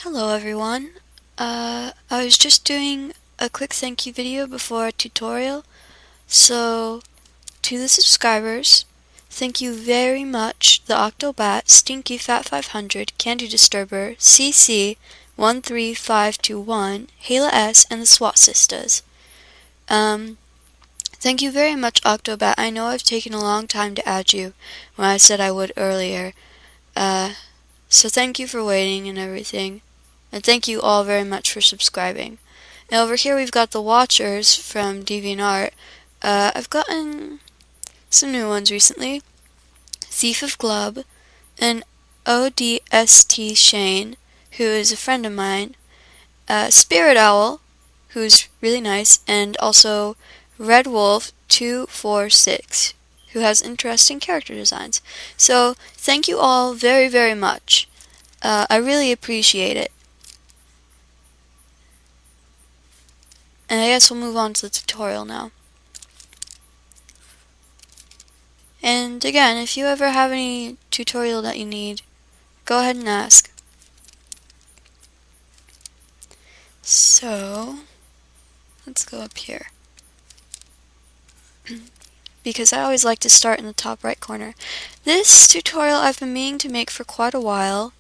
Hello everyone. I was just doing a quick thank you video before a tutorial. So, to the subscribers, thank you very much, the Octobat, Stinky Fat 500, Candy Disturber, CC 13521, Hayla S, and the SWAT Sisters. Thank you very much, Octobat. I know I've taken a long time to add you when I said I would earlier. So thank you for waiting and everything. And thank you all very much for subscribing. And over here we've got the Watchers from DeviantArt. I've gotten some new ones recently. Thief of Glub, and ODST Shane, who is a friend of mine. Spirit Owl, who's really nice, and also Red Wolf 246, who has interesting character designs. So thank you all very, very much. I really appreciate it. And I guess we'll move on to the tutorial now. And again, if you ever have any tutorial that you need, go ahead and ask. So, let's go up here. Because I always like to start in the top right corner. This tutorial I've been meaning to make for quite a while.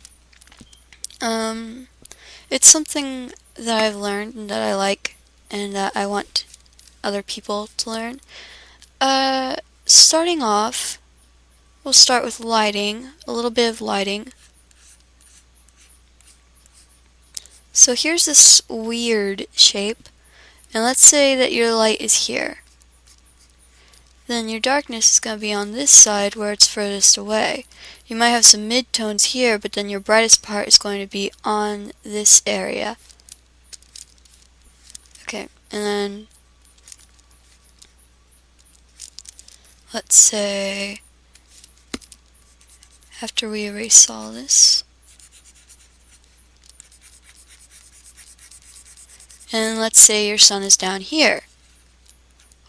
It's something that I've learned and that I like and that I want other people to learn. Starting off, we'll start with lighting, a little bit of lighting. So here's this weird shape, and let's say that your light is here. Then your darkness is going to be on this side where it's furthest away. You might have some mid-tones here, but then your brightest part is going to be on this area. Okay, and then let's say after we erase all this, and let's say your sun is down here.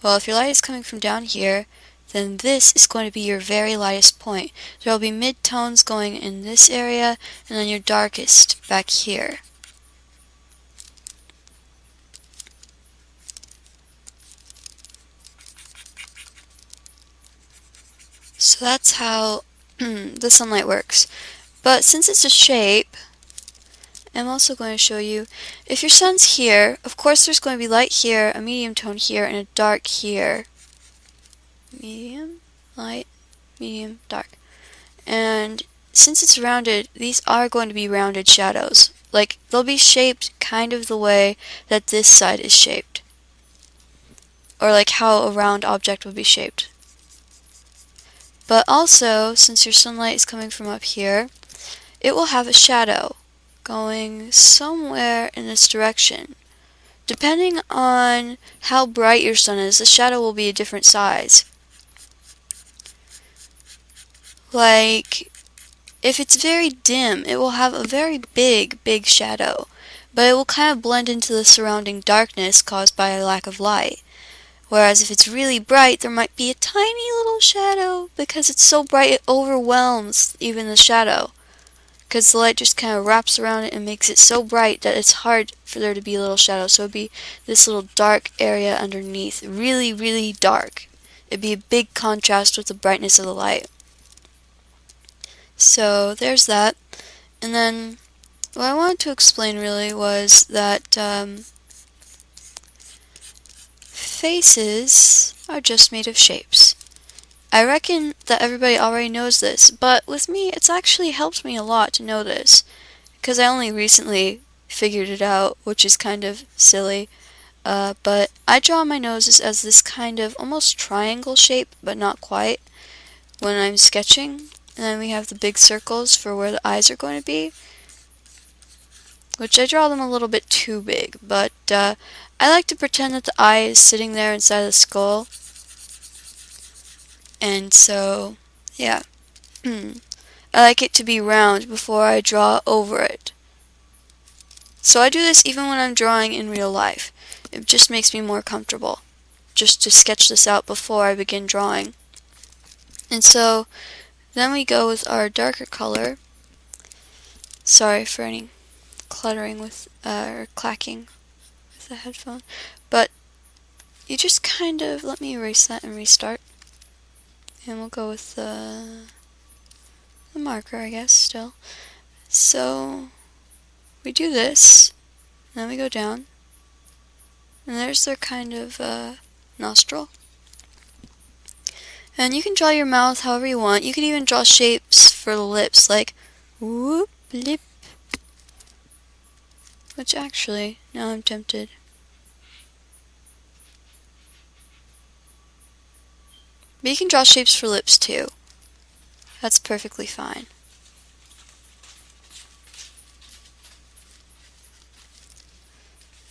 Well, if your light is coming from down here, then this is going to be your very lightest point. There will be mid-tones going in this area, and then your darkest back here. So that's how the sunlight works. But since it's a shape, I'm also going to show you, if your sun's here, of course there's going to be light here, a medium tone here, and a dark here. Medium, light, medium, dark. And since it's rounded, these are going to be rounded shadows. Like, they'll be shaped kind of the way that this side is shaped. Or like how a round object would be shaped. But also, since your sunlight is coming from up here, it will have a shadow going somewhere in this direction. Depending on how bright your sun is, the shadow will be a different size. Like, if it's very dim, it will have a very big shadow, but it will kind of blend into the surrounding darkness caused by a lack of light. Whereas if it's really bright, there might be a tiny little shadow, because it's so bright it overwhelms even the shadow. Because the light just kind of wraps around it and makes it so bright that it's hard for there to be a little shadow. So it'd be this little dark area underneath, really, really dark. It'd be a big contrast with the brightness of the light. So there's that. And then what I wanted to explain really was that faces are just made of shapes. I reckon that everybody already knows this, but with me it's actually helped me a lot to know this, because I only recently figured it out, which is kind of silly. But I draw my noses as this kind of almost triangle shape, but not quite, when I'm sketching. And then we have the big circles for where the eyes are going to be, which I draw them a little bit too big, but I like to pretend that the eye is sitting there inside the skull. And so, yeah. I like it to be round before I draw over it. So I do this even when I'm drawing in real life. It just makes me more comfortable, just to sketch this out before I begin drawing. And so, then we go with our darker color. Sorry for any cluttering with, or clacking with the headphone. But you just kind of, let me erase that and restart. And we'll go with the marker, I guess, still. So, we do this, and then we go down, and there's their kind of nostril. And you can draw your mouth however you want. You can even draw shapes for the lips, like whoop, lip. Which actually, now I'm tempted. But you can draw shapes for lips too. That's perfectly fine.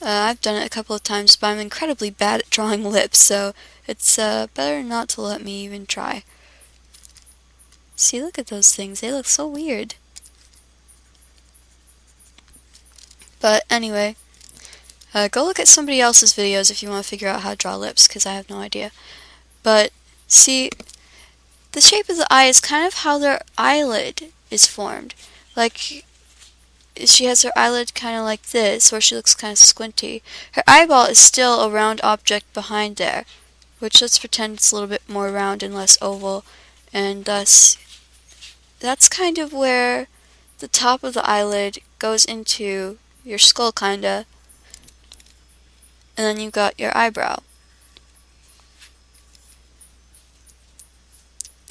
I've done it a couple of times, but I'm incredibly bad at drawing lips, so it's better not to let me even try. See, look at those things. They look so weird. But anyway, go look at somebody else's videos if you want to figure out how to draw lips, because I have no idea. But see, the shape of the eye is kind of how their eyelid is formed. Like, she has her eyelid kind of like this, where she looks kind of squinty. Her eyeball is still a round object behind there, which let's pretend it's a little bit more round and less oval, and thus that's kind of where the top of the eyelid goes into your skull, kinda, and then you've got your eyebrow.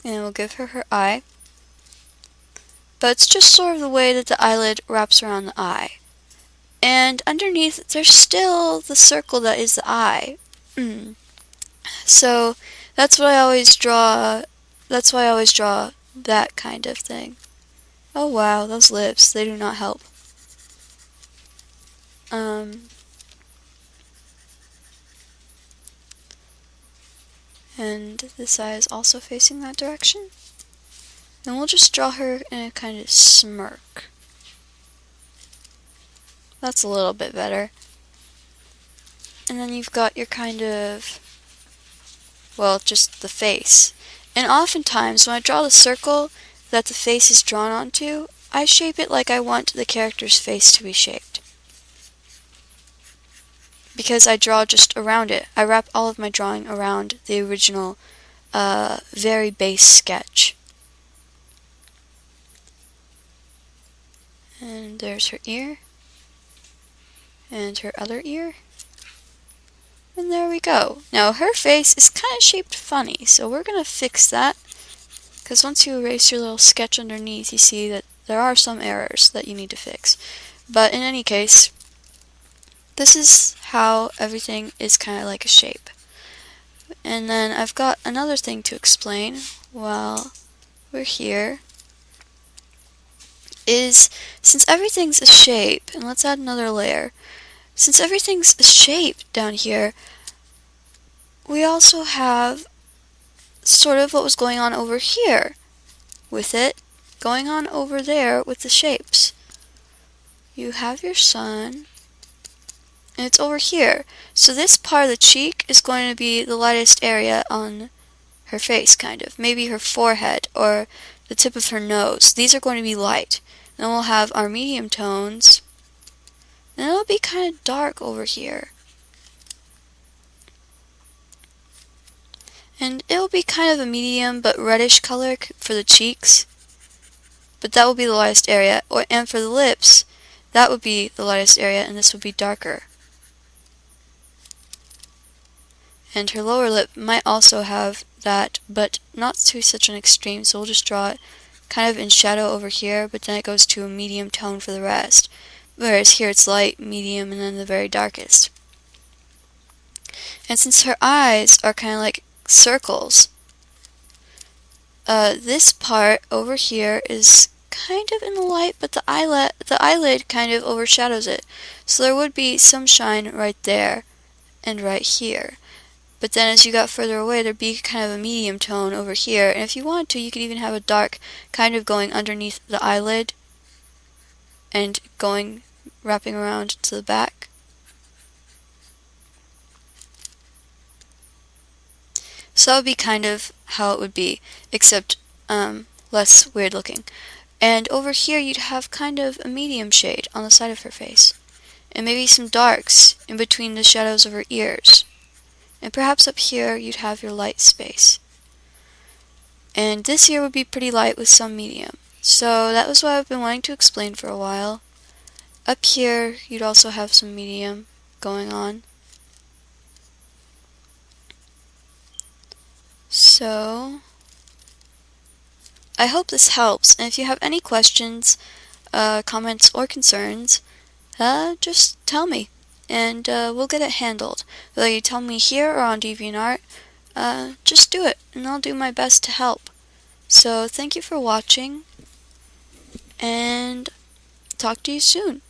And we'll give her her eye. But it's just sort of the way that the eyelid wraps around the eye. And underneath, there's still the circle that is the eye. So that's what I always draw. That's why I always draw that kind of thing. Oh wow, those lips, they do not help. And this eye is also facing that direction. And we'll just draw her in a kind of smirk. That's a little bit better. And then you've got your kind of, well, just the face. And oftentimes, when I draw the circle that the face is drawn onto, I shape it like I want the character's face to be shaped. Because I draw just around it. I wrap all of my drawing around the original, very base sketch. And there's her ear. And her other ear. And there we go. Now her face is kind of shaped funny, so we're going to fix that. Because once you erase your little sketch underneath, you see that there are some errors that you need to fix. But in any case, this is how everything is kind of like a shape. And then I've got another thing to explain while we're here. Is, since everything's a shape, and let's add another layer, since everything's a shape down here, we also have sort of what was going on over here with it, going on over there with the shapes. You have your sun, and it's over here. So this part of the cheek is going to be the lightest area on her face, kind of. Maybe her forehead, or the tip of her nose. These are going to be light. Then we'll have our medium tones, and it'll be kind of dark over here. And it'll be kind of a medium but reddish color for the cheeks, but that will be the lightest area. And for the lips, that would be the lightest area, and this would be darker. And her lower lip might also have that, but not to such an extreme, so we'll just draw it kind of in shadow over here, but then it goes to a medium tone for the rest. Whereas here it's light, medium, and then the very darkest. And since her eyes are kind of like circles, this part over here is kind of in the light, but the eyelid kind of overshadows it. So there would be some shine right there and right here. But then as you got further away, there'd be kind of a medium tone over here. And if you wanted to, you could even have a dark kind of going underneath the eyelid and going, wrapping around to the back. So that would be kind of how it would be, except less weird looking. And over here you'd have kind of a medium shade on the side of her face. And maybe some darks in between the shadows of her ears. And perhaps up here you'd have your light space. And this here would be pretty light with some medium. So that was what I've been wanting to explain for a while. Up here you'd also have some medium going on. So I hope this helps, and if you have any questions, comments, or concerns, just tell me, and we'll get it handled. Whether you tell me here or on DeviantArt, just do it, and I'll do my best to help. So thank you for watching, and talk to you soon.